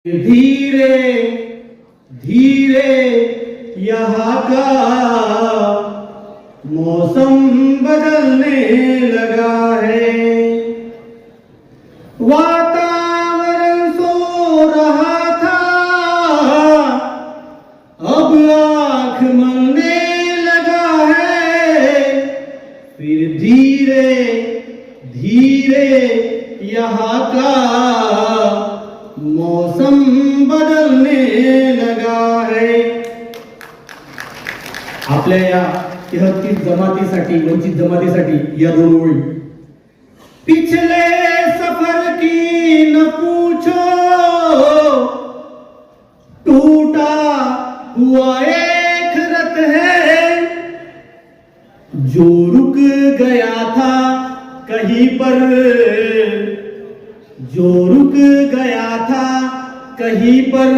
धीरे धीरे यहाँ का मौसम बदलने लगा है। वातावरण सो रहा था, अब आँख मलने लगा है। फिर धीरे धीरे यहाँ का मौसम बदलने लगा है। आपल्या या 33 जमातीसाठी, वंचित जमातीसाठी या दोन ओळी। पिछले सफर की न पूछो, टूटा हुआ एक रथ है। जो रुक गया था कहीं पर, जो रुक गया था कहीं पर,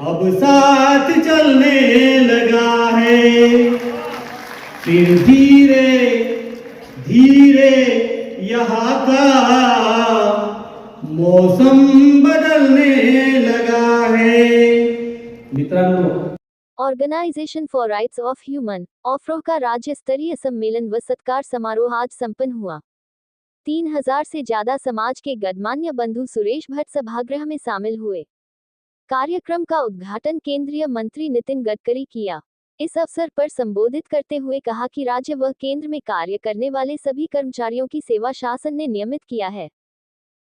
अब साथ चलने लगा है। फिर धीरे धीरे यहाँ का मौसम बदलने लगा है। मित्रांनो, organization for rights of human ऑफ्रो का राज्य स्तरीय सम्मेलन व सत्कार समारोह आज संपन्न हुआ। 3000 से ज्यादा समाज के गणमान्य बंधु सुरेश भट्ट सभागृह में शामिल हुए। कार्यक्रम का उद्घाटन केंद्रीय मंत्री नितिन गडकरी किया। इस अवसर पर संबोधित करते हुए कहा कि राज्य व केंद्र में कार्य करने वाले सभी कर्मचारियों की सेवा शासन ने नियमित किया है।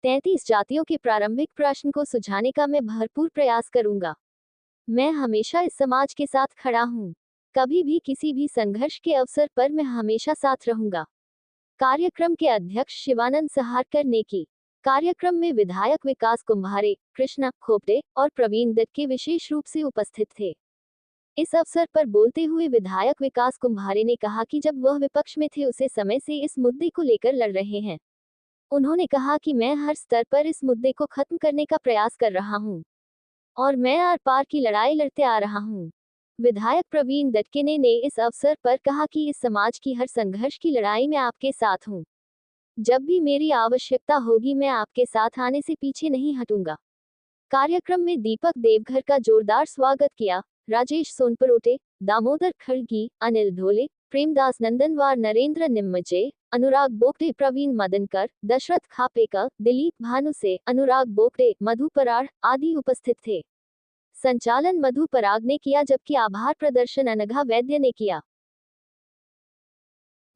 33 जातियों के प्रारंभिक प्रश्न को सुझाने का मैं भरपूर प्रयास करूंगा। मैं हमेशा इस समाज के साथ खड़ा हूं। कभी भी किसी भी संघर्ष के अवसर पर मैं हमेशा साथ रहूंगा। कार्यक्रम के अध्यक्ष शिवानंद सहारकर ने की। कार्यक्रम में विधायक विकास कुंभारे, कृष्णा खोपड़े और प्रवीण दत्त विशेष रूप से उपस्थित थे। इस अवसर पर बोलते हुए विधायक विकास कुंभारे ने कहा कि जब वह विपक्ष में थे उसे समय से इस मुद्दे को लेकर लड़ रहे हैं। उन्होंने कहा कि मैं हर स्तर पर इस मुद्दे को खत्म करने का प्रयास कर रहा हूं और मैं आर पार की लड़ाई लड़ते आ रहा हूं। विधायक प्रवीण दत्त ने इस अवसर पर कहा कि इस समाज की हर संघर्ष की लड़ाई में आपके साथ हूं। जब भी मेरी आवश्यकता होगी मैं आपके साथ आने से पीछे नहीं हटूंगा। कार्यक्रम में दीपक देवघर का जोरदार स्वागत किया। राजेश सोनपरोटे, दामोदर खड़गी, अनिल धोले, प्रेमदास नंदनवार, नरेंद्र निम्मजे, अनुराग बोगटे, प्रवीण मदनकर, दशरथ खापेकर, दिलीप भानुसे, अनुराग बोगटे, मधु पराड़ आदि उपस्थित थे। संचालन मधु पराग ने किया जबकि आभार प्रदर्शन अनघा वैद्य ने किया।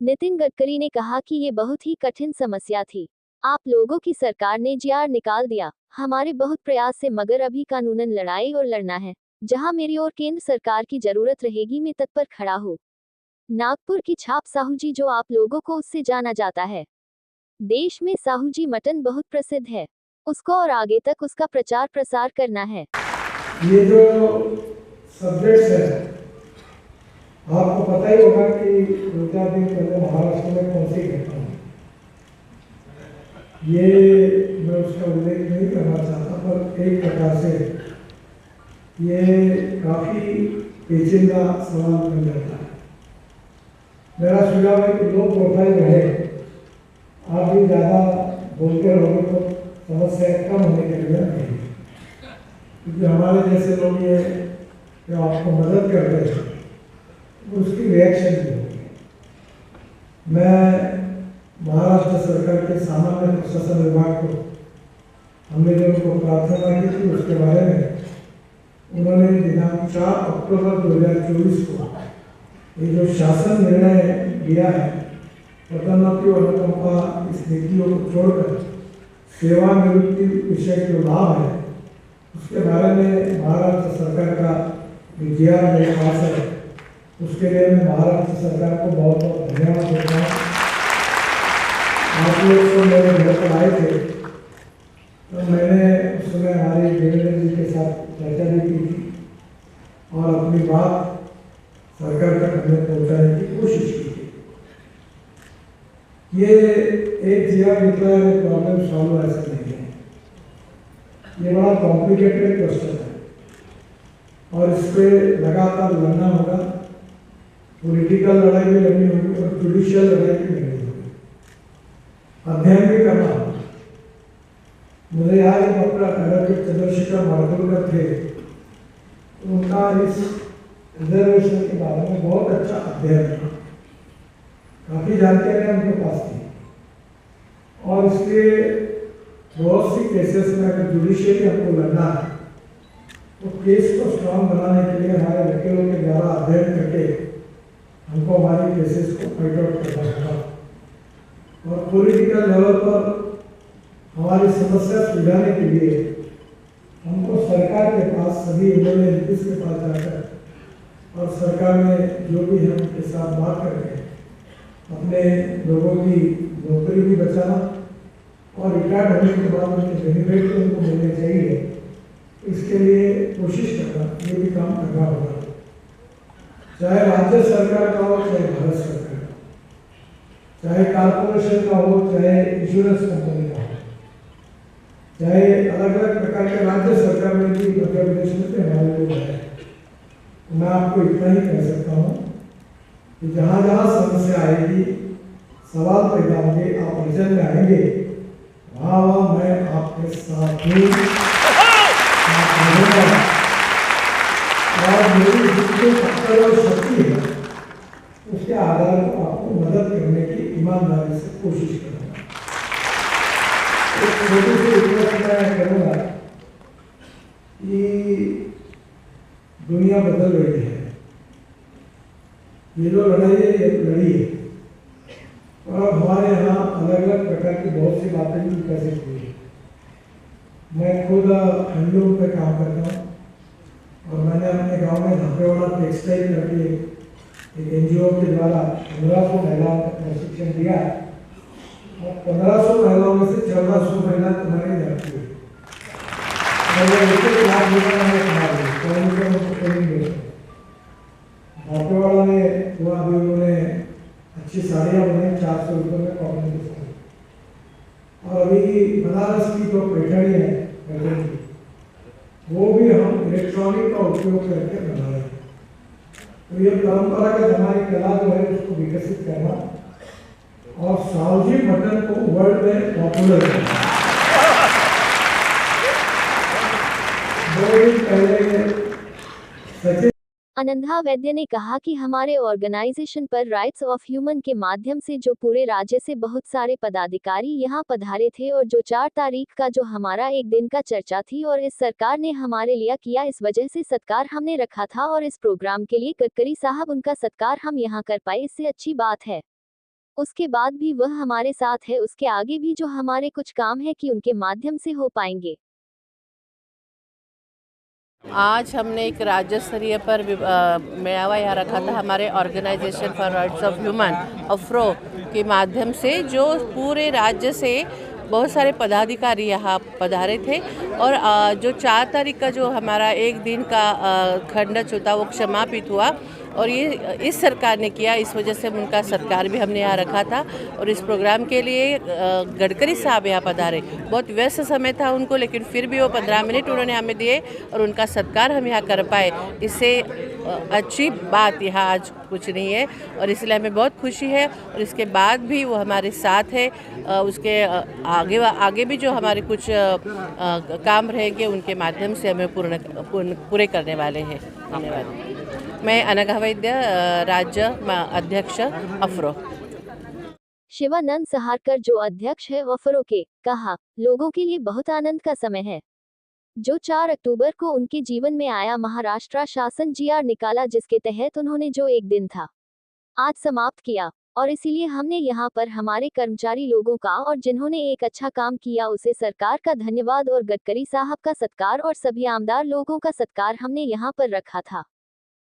नितिन गडकरी ने कहा कि ये बहुत ही कठिन समस्या थी। आप लोगों की सरकार ने जीआर निकाल दिया। हमारे बहुत प्रयास से, मगर अभी कानूनन लड़ाई और लड़ना है। जहां मेरी और केंद्र सरकार की जरूरत रहेगी मैं तत्पर खड़ा हूँ। नागपुर की छाप साहूजी जो आप लोगों को उससे जाना जाता है। देश में साहूजी मटन बहुत प्रसिद्ध है, उसको और आगे तक उसका प्रचार प्रसार करना है। ये जो सब्जेक्ट्स है, आपको पता ही होगा कि 2-4 दिन पहले महाराष्ट्र में कौन सी घटना हुई। ये मैं उसका उल्लेख नहीं करना चाहता, पर एक प्रकार से ये काफ़ी पेचीदा सवाल बन जाता है। मेरा सुझाव है कि लो प्रोफाइल रहे, आप भी ज़्यादा बोलते रहोगे तो समस्या कम होने के लिए नहीं, क्योंकि हमारे जैसे लोग ये जो आपको मदद करते हैं उसकी रिएक्शन भी होगी। मैं महाराष्ट्र सरकार के सामान्य प्रशासन विभाग को, हमने जो उनको प्रार्थना की थी उसके बारे में उन्होंने दिनांक 4 अक्टूबर 2024 को ये जो शासन निर्णय दिया है, पदोन्नति और अनुकंपा इस नीतियों को छोड़कर सेवानिवृत्ति विषय जो लाभ है उसके बारे में महाराष्ट्र सरकार का जीआर मेरे पास है। उसके लिए मैं महाराष्ट्र सरकार को बहुत बहुत धन्यवाद देता हूँ। आप लोग तो मेरे घर पर आए थे तो मैंने उस समय हमारे देवेंद्र जी के साथ चर्चा भी की थी और अपनी बात सरकार तक हमें पहुँचाने की कोशिश की थी। ये एक जीआर निकला है, प्रॉब्लम सॉल्व ऐसा नहीं है। ये बड़ा कॉम्प्लिकेटेड क्वेश्चन है और इस पर लगातार लड़ना होगा। पॉलिटिकल लड़ाई भी लड़नी होगी और जुडिशियल लड़ाई भी लड़नी होगी, अध्ययन भी करना होगा। मुझे याद है डॉक्टर जागरूक थे, उनका इस रिजर्वेशन के बारे में बहुत अच्छा अध्ययन था, काफ़ी जानकारियाँ उनके पास थी और इसलिए बहुत सी केसेस में अगर जुडिशियली हमको लड़ना है तो केस को स्ट्रांग बनाने के लिए हमारे वकीलों के द्वारा अध्ययन करके हमको हमारे केसेस को फाइट आउट करना होगा और पॉलिटिकल लेवल पर हमारी समस्या सुलझाने के लिए हमको सरकार के पास सभी एमएलए एमपीज के पास जाकर और सरकार में जो भी है उनके साथ बात करके अपने लोगों की नौकरी भी बचाना और रिटायर्ड होने के बाद उनके बेनिफिट तो उनको मिलने चाहिए, इसके लिए कोशिश करना, ये भी काम करना होगा। चाहे राज्य सरकार का हो, चाहे भारत सरकार का, चाहे कारपोरेशन का हो, चाहे इंश्योरेंस कंपनी का हो, चाहे अलग अलग प्रकार के राज्य सरकार में भी मध्य प्रदेश में से हमारे लोग हैं। मैं आपको इतना ही कह सकता हूँ कि जहाँ जहाँ समस्या आएगी, सवाल पैदा होंगे, आप अर्जन में आएंगे, वहाँ वहाँ मैं आपके साथ हूँ और मेरी जितनी ताकत और शक्ति है उसके आधार पर आपको मदद करने की ईमानदारी से कोशिश करूँगा। एक छोटी सी रिक्वेस्ट मैं करूँगा कि दुनिया बदल रही है, ये जो लड़ाई है ये लड़ी है और अब हमारे यहाँ अलग अलग प्रकार की बहुत सी बातें भी विकसित हुई है। मैं खुद हैंडलूम पे काम करता हूँ और मैंने अपने गांव में धापेवाड़ा टेक्सटाइल करके एक एनजीओ के द्वारा 1500 महिलाओं को प्रशिक्षण दिया और 1500 महिलाओं में से 1400 महिला तुम्हारी जाती है। धापेवाड़ा में हुआ, अभी उन्होंने अच्छी साड़ियाँ बनाई 400 रुपये में कॉटन की साड़ी, और अभी बनारस की जो पैठनी है पैठनी की, वो भी हम इलेक्ट्रॉनिक का उपयोग करके बना रहे हैं। तो ये परंपरागत हमारी कला जो है उसको विकसित करना और सावजी मटन को वर्ल्ड में पॉपुलर करना। 2 दिन पहले सचिन अनंधा वैद्य ने कहा कि हमारे ऑर्गेनाइजेशन पर राइट्स ऑफ ह्यूमन के माध्यम से जो पूरे राज्य से बहुत सारे पदाधिकारी यहाँ पधारे थे और जो 4 तारीख का जो हमारा एक दिन का चर्चा थी और इस सरकार ने हमारे लिए किया, इस वजह से सत्कार हमने रखा था और इस प्रोग्राम के लिए गडकरी साहब उनका सत्कार हम यहाँ कर पाए, इससे अच्छी बात है। उसके बाद भी वह हमारे साथ है, उसके आगे भी जो हमारे कुछ काम है कि उनके माध्यम से हो पाएंगे। आज हमने एक राज्य स्तरीय पर मेळावा यहाँ रखा था हमारे organisation for rights of human Afro के माध्यम से, जो पूरे राज्य से बहुत सारे पदाधिकारी यहाँ पधारे थे और जो 4 तारीख का जो हमारा एक दिन का खंड था वो समापित हुआ और ये इस सरकार ने किया, इस वजह से उनका सत्कार भी हमने यहाँ रखा था। और इस प्रोग्राम के लिए गडकरी साहब यहाँ पधारे, बहुत व्यस्त समय था उनको, लेकिन फिर भी वो 15 मिनट उन्होंने हमें दिए और उनका सत्कार हम यहाँ कर पाए। इससे अच्छी बात यहाँ आज कुछ नहीं है और इसलिए हमें बहुत खुशी है और इसके बाद भी वो हमारे साथ है। उसके आगे भी जो हमारे कुछ काम रहेंगे उनके माध्यम से हमें पूरे करने वाले हैं। धन्यवाद। मैं अनघा वैद्य, राज्य अध्यक्ष अफ्रो। शिवानंद सहारकर जो अध्यक्ष है अफ्रो के, कहा, लोगों के लिए बहुत आनंद का समय है। जो 4 अक्टूबर को उनके जीवन में आया महाराष्ट्र शासन GR निकाला, जिसके तहत उन्होंने जो एक दिन था आज समाप्त किया और इसीलिए हमने यहाँ पर हमारे कर्मचारी लोगों का और जिन्होंने एक अच्छा काम किया उसे सरकार का धन्यवाद और गडकरी साहब का सत्कार और सभी आमदार लोगों का सत्कार हमने यहाँ पर रखा था।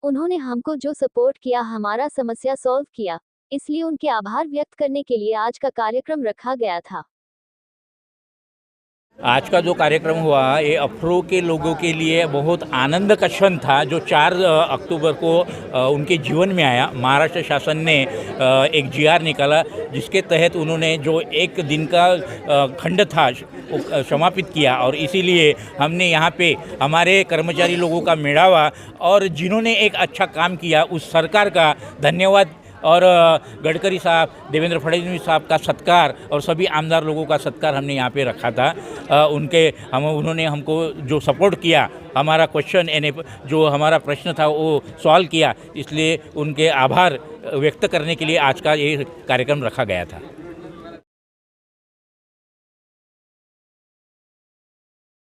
उन्होंने हमको जो सपोर्ट किया, हमारा समस्या सॉल्व किया, इसलिए उनके आभार व्यक्त करने के लिए आज का कार्यक्रम रखा गया था। आज का जो कार्यक्रम हुआ ये अफ्रो के लोगों के लिए बहुत आनंद का क्षण था, जो 4 अक्टूबर को उनके जीवन में आया। महाराष्ट्र शासन ने एक GR निकाला जिसके तहत उन्होंने जो एक दिन का खंड था वो समापित किया और इसीलिए हमने यहाँ पे हमारे कर्मचारी लोगों का मेळावा और जिन्होंने एक अच्छा काम किया उस सरकार का धन्यवाद और गडकरी साहब, देवेंद्र फडणवीस साहब का सत्कार और सभी आमदार लोगों का सत्कार हमने यहाँ पे रखा था। उन्होंने हमको जो सपोर्ट किया हमारा क्वेश्चन यानी जो हमारा प्रश्न था वो सॉल्व किया, इसलिए उनके आभार व्यक्त करने के लिए आज का ये कार्यक्रम रखा गया था।